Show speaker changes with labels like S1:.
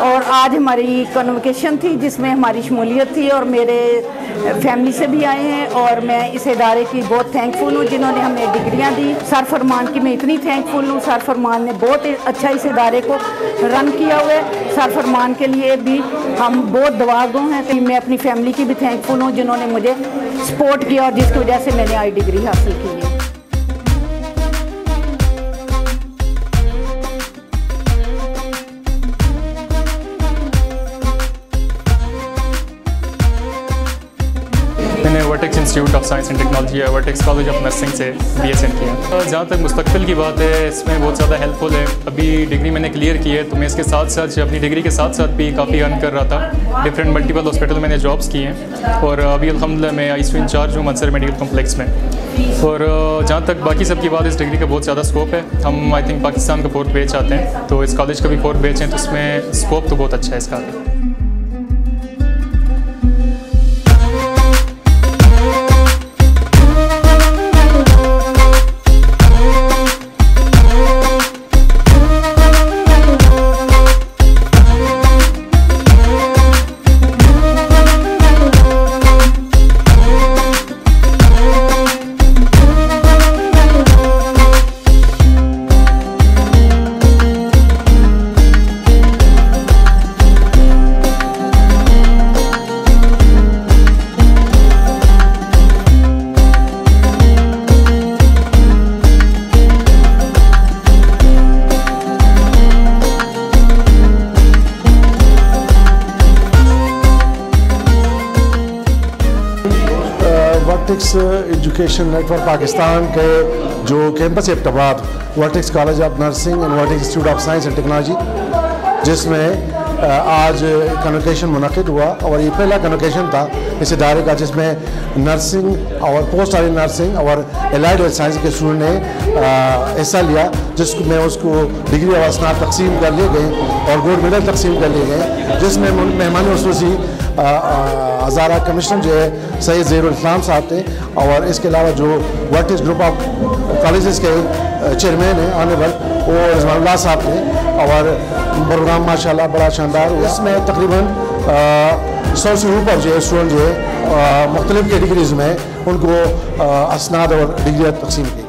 S1: और आज हमारी कन्वोकेशन थी जिसमें हमारी शमूलियत थी और मेरे फैमिली से भी आए हैं और मैं इस इदारे की बहुत थैंकफुल हूँ जिन्होंने हमें डिग्रियाँ दी। सर फरमान की मैं इतनी थैंकफुल हूँ, सर फरमान ने बहुत अच्छा इस इदारे को रन किया हुआ है। सर फरमान के लिए भी हम बहुत दुआगो हैं। तो मैं अपनी फैमिली की भी थैंकफुल हूँ जिन्होंने मुझे सपोर्ट किया और जिसकी वजह से मैंने आई डिग्री हासिल की है।
S2: मैंने vertex institute of science and technology या वर्टेक्स कॉलेज ऑफ नर्सिंग से BSN किया। जहाँ तक मुस्तकबिल की बात है, इसमें बहुत ज़्यादा हेल्पफुल है। अभी डिग्री मैंने क्लियर की है तो मैं इसके साथ साथ अपनी डिग्री के साथ साथ भी काफ़ी अर्न कर रहा था। डिफरेंट मल्टीपल हॉस्पिटल मैंने जॉब्स की हैं और अभी अल्हम्दुलिल्लाह मैं ICU इंचार्ज हूँ मंसूर मेडिकल कॉम्प्लेक्स में। और जहाँ तक बाकी सब की बात, इस डिग्री का बहुत ज़्यादा स्कोप है। हम आई थिंक पाकिस्तान का 4th बैच आते हैं तो इस कॉलेज का भी 4th बैच है, तो उसमें स्कोप तो बहुत अच्छा है इसका।
S3: वर्टेक्स एजुकेशन नेटवर्क पाकिस्तान के जो कैंपस इफ्ताबाद Vertex college of nursing and Vertex institute of science and technology, जिसमें आज कन्वोकेशन मुनक़िद हुआ और ये पहला कन्वोकेशन था इस इदारे का जिसमें नर्सिंग और पोस्ट आरी नर्सिंग और एलाइड हेल्थ साइंस के स्टूडेंट ने हिस्सा लिया, जिसमें उसको डिग्री और स्नात तकसीम कर लिए गए और गोल्ड मेडल तकसीम कर लिए गए, जिसमें मेहमान खुसूसी हज़ारा कमिश्नर जो है सैयद ज़हीरुल इस्लाम साहब थे और इसके अलावा जो वर्टेक्स ग्रुप ऑफ कॉलेजेस के चेयरमैन हैं ऑनरेबल वो रिजवानुल्लाह साहब थे और प्रोग्राम माशाल्लाह बड़ा शानदार। इसमें तकरीबन 100 से ऊपर जो है स्टूडेंट जो है मुख्तलिफ कैटेगरीज़ में उनको असनाद और डिग्रियाँ तकसीम की।